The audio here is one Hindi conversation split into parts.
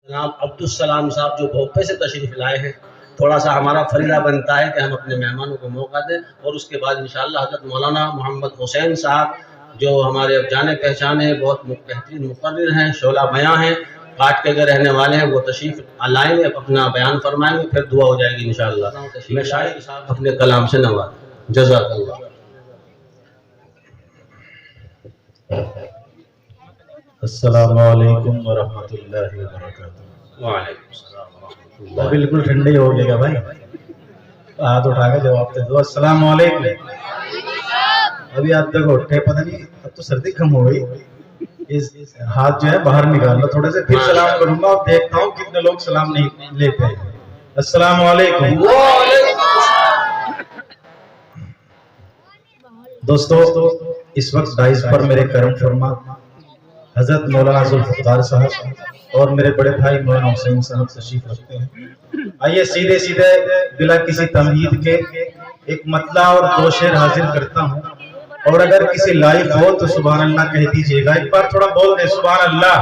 जनाब अब्दुल साहब जो भोपे से तशरीफ़ लाए हैं, थोड़ा सा हमारा फरीदा बनता है कि हम अपने मेहमानों को मौका दें और उसके बाद इंशाअल्लाह हज़रत मौलाना मोहम्मद हुसैन साहब जो हमारे अब जाने पहचाने बहुत बेहतरीन मुक़र्रिर हैं, शोला बयां हैं, काट के रहने वाले हैं, वो तशरीफ़ लाएंगे, अपना बयान फरमाएंगे, फिर दुआ हो जाएगी इंशाअल्लाह। मैं शायद साहब अपने कलाम से नवाज़। जज़ाकल्लाह। अस्सलामु अलैकुम वरहमतुल्लाहि वबरकातुहू। वालेकुम सलाम वरहमतुल्लाह। बिल्कुल ठंडे हो गएगा भाई, हाथ उठा के जवाब दे दो। अस्सलामु अलैकुम। अभी आप देखो उठे, पता नहीं अब तो सर्दी कम हो गई, इस हाथ जो है बाहर निकाल लो थोड़े से, फिर सलाम करूंगा और देखता हूँ कितने लोग सलाम नहीं लेते। अस्सलामु अलैकुम। दोस्तों, इस वक्त डाइस पर मेरे करम फरमा हजरत मौलाना जुल्फ़िकार साहब और मेरे बड़े भाई मौलाना हुसैन साहब तशरीफ रखते हैं। आइए सीधे सीधे बिना किसी तमहीद के एक मतला और दो शेर हाजिर करता हूँ, और अगर किसी लाइफ हो तो सुभान अल्लाह कह दीजिएगा। एक बार थोड़ा बोल दे सुभान अल्लाह।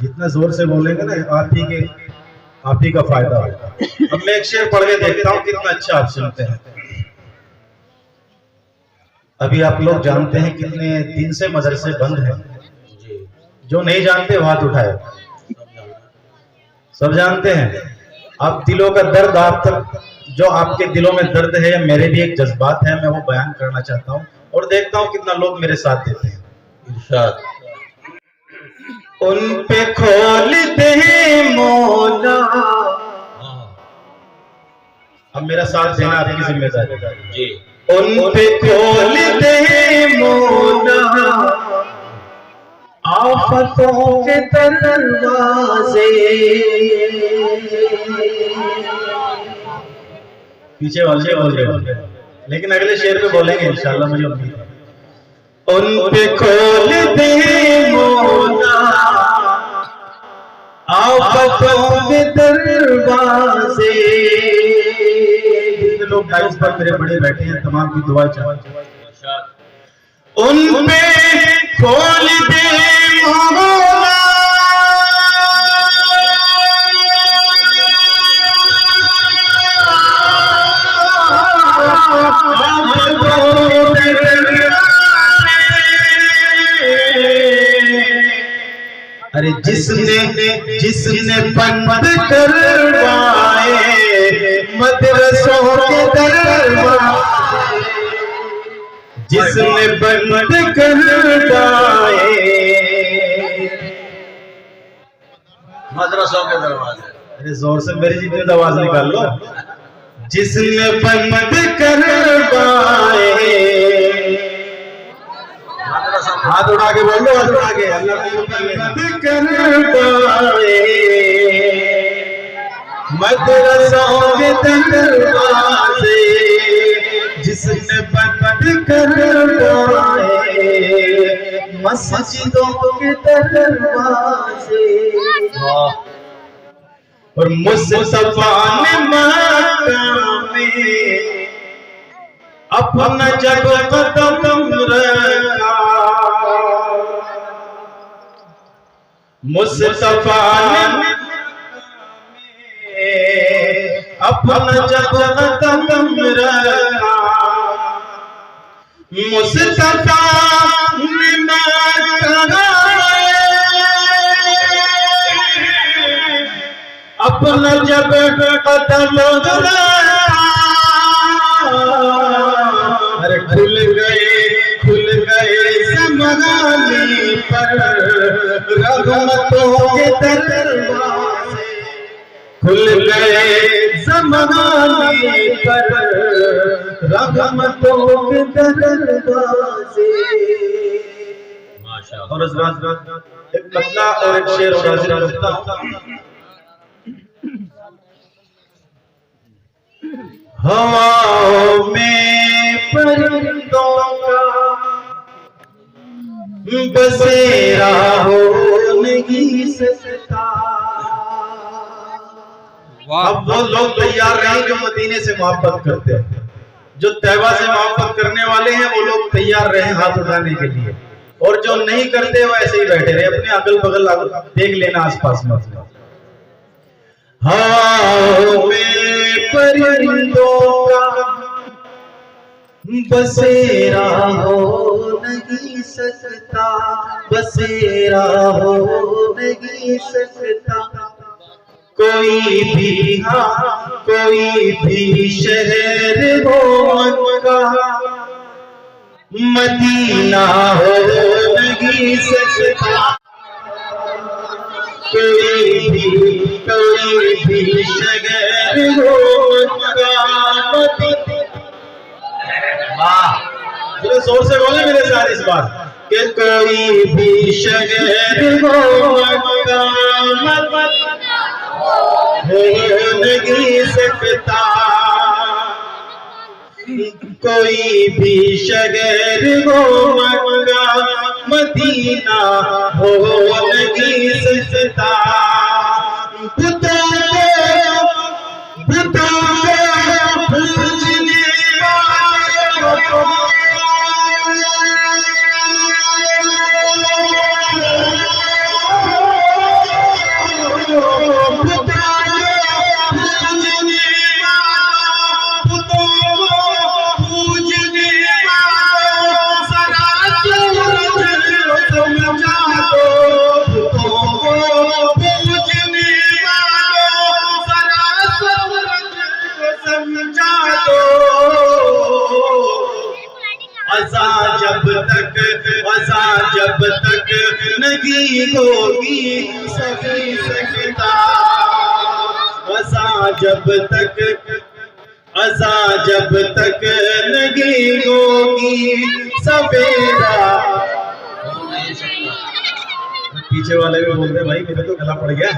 जितना जोर से बोलेंगे ना आप ही का फायदा होगा। अब मैं एक शेर पढ़ के देखता हूँ कितना अच्छा आप सुनते हैं। अभी आप लोग जानते हैं कितने दिन से मदरसे बंद हैं। जो नहीं जानते वो हाथ उठाए। सब जानते हैं। आप दिलों का दर्द, आप तक जो आपके दिलों में दर्द है, मेरे भी एक जज्बात है, मैं वो बयान करना चाहता हूँ और देखता हूँ कितना लोग मेरे साथ देते हैं। इरशाद। उन पे खोल दे मौला। अब मेरा साथ देना आपकी जिम्मेदारी जी। उन पे खोल दे मौला आफतों के दरवाजे। पीछे वाले बोल रहे, लेकिन अगले शेर पे बोलेंगे इंशाल्लाह, मुझे उम्मीद है। उन पे खोल दे मौला आफतों के दरवाजे। जितने लोग डाइस पर मेरे बड़े बैठे हैं, तमाम की दुआ चाहते। उन पे खोल दे मौला अरे जिसने बंद करवाए मदरसों के दरवाजे, जिसने बंद करवाए मदरसों के दरवाजे। अरे जोर से मेरी जितनी आवाज निकाल लो। जिसने बंद करवाए, हाथ उठा के बोल लो, हाथ उठा के। बंद करवाए मदरसों के दरवाजे, जिसने बंद करवाए मस्जिदों के दरवाजे। और मुस्तफा ने मक्का में अपना जब कदम रखा, मुस्तफा ने अपना जब कदम रखा, मुस्तफा ने मक्का अपना जब कदम रखा, अरे खुल गए ज़माने पर रहमतों के दरवाजे। खुल गए ज़माने पर रहमतों के दरवाजे। माशाअल्लाह। और हज़रात एक मतला और एक शेर हाजिर करता हूं। हवाओं में परिंदों का बसेरा हो नहीं सकता। अब वो लोग तैयार रहे जो मदीने से मोहब्बत करते हैं, जो तैबा से मोहब्बत करने वाले हैं, वो लोग तैयार रहे हाथ उठाने के लिए। और जो नहीं करते वो ऐसे ही बैठे रहे, अपने अगल बगल देख लेना, आसपास मत। हाँ में परिंदों का बसेरा हो नहीं सकता, बसेरा हो नहीं सकता कोई भी, हाँ कोई भी शहर हो मक्का मदीना हो नहीं सकता, कोई भी शहर हो मक्का मदीना। थोड़ा जोर से बोले मेरे साथ इस बार कि कोई भी शहर हो मक्का हो नहीं सकता, कोई भी शहर हो मक्का मदीना हो नहीं सकता। जब तक नहीं होगी सभी सकता, जब तक नहीं होगी सवेरा। पीछे वाले भी बोल रहे भाई मेरे तो गला पड़ गया,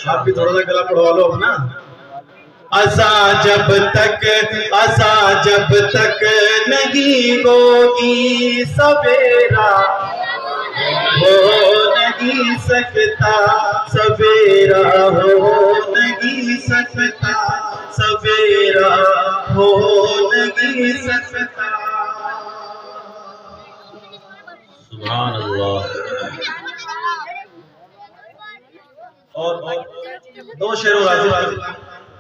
आप भी थोड़ा सा गला पड़वा लो अपना। जब तक नहीं होगी सवेरा हो नहीं सकता, सवेरा हो नहीं सकता, सवेरा हो नहीं सकता। सुभान अल्लाह। और दो शेरों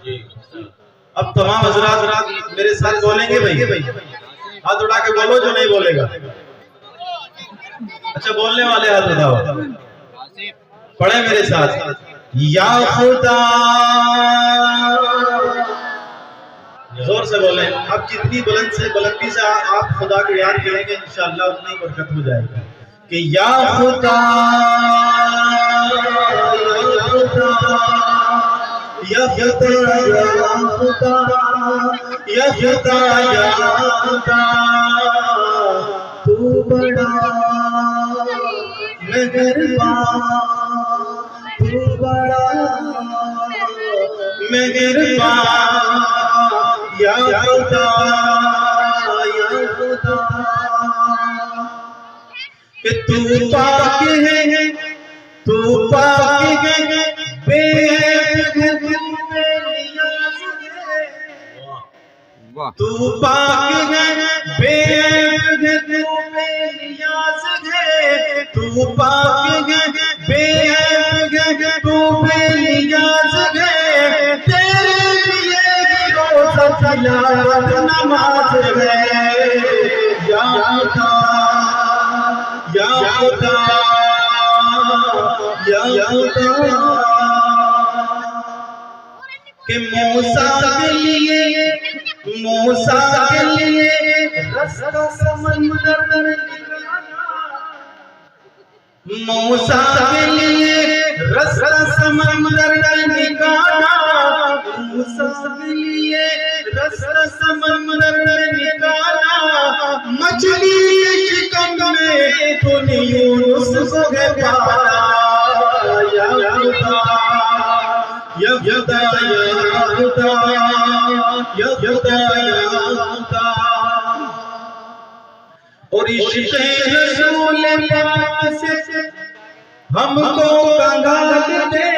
जी। अब तमाम हजरात मेरे साथ बोलेंगे भाई, हाथ उठा के बोलो जो नहीं बोलेगा। अच्छा बोलने वाले हाथ उठाओ, पढ़े मेरे साथ। या खुदा, जोर से बोले। अब जितनी बुलंदी से आप खुदा को याद करेंगे इंशाअल्लाह उतनी बरकत हो जाएगी। कि या खुदा या खुदा या खुदा या खुदा या खुदा तू बड़ा मेहरबान, तू बड़ा मेहरबान या खुदा या खुदा। कि तू पाक है, तू पाक है, तू पाक है, बेअद बेनियाज़ है, तू पाक है, बेअद तू बेनियाज़ है। तेरे लिए रोज़ा तिलावत नमाज है। या खुदा या खुदा या खुदा। कि मूसा के लिए रास्ता समंदर निकाला, मूसा के लिए रास्ता समंदर निकाला, मूसा के लिए रास्ता समंदर निकाला। मछली शिकंज में तूने यूनुस को पाया। या खुदा या खुदा या खुदा या खुदा या खुदा। और इश्क़ रसूल पाक से हमको कंगाल दे,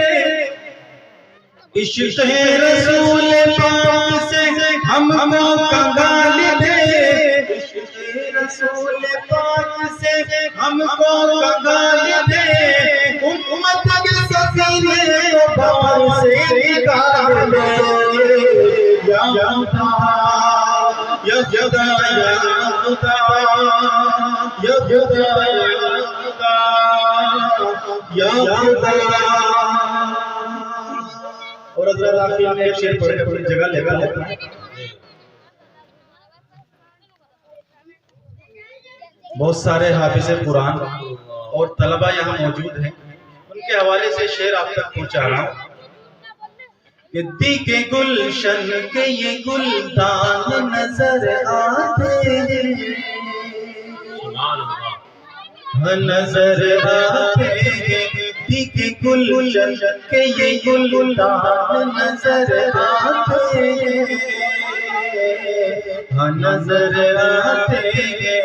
इश्क़ रसूल पाक से हमको कंगाल दे, इश्क़ रसूल पाक से हमको कंगाल दे, उम्मत के सफीने को भार से निकाल दे। या खुदा या खुदा या खुदा या खुदा या खुदा। और हज़रत आखिर में एक शेर पढ़ के अपनी जगह लेगा लेता है। बहुत सारे हाफिज़ कुरान और तलबा यहाँ मौजूद हैं, उनके हवाले से शेर आप तक पहुँचा रहा हूँ कि दी के गुलशन के ये गुलदान नजर आते हैं, नजर आते हैं। दी के गुलशन के ये गुलदान नजर आते हैं, नजर आते हैं।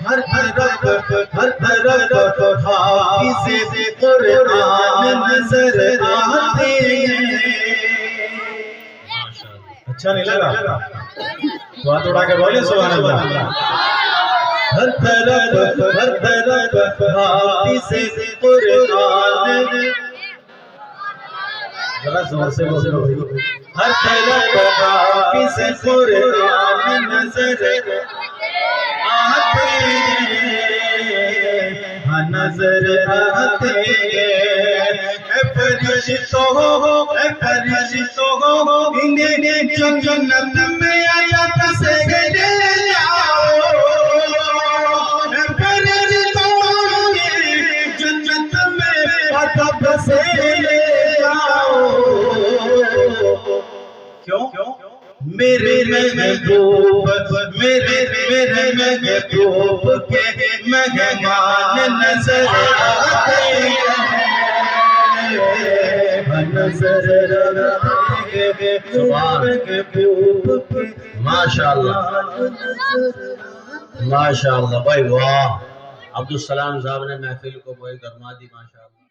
हर तरफ हाफिज़े कुरान नजर आते हैं। अच्छा नहीं लगा? तो हाथ उठा के बोले सुभान अल्लाह। हर तरफ हाफिज़े कुरान, जरा जोर से बोलो। हर तरफ हाफिज़े कुरान नजर आते हैं, नजर आते हैं। फरिश्तों इन्हें जन्नत में आयत से ले जाओ, फरिश्तों जन्नत में आयत से ले जाओ। क्यों? मेरे महबूब मेरे महबूब के मेहमान नजर आते हैं, नजर आते हैं। माशाअल्लाह माशाअल्लाह भाई वाह। अब्दुल सलाम साहब ने महफिल को बहुत गरमा दी माशाअल्लाह।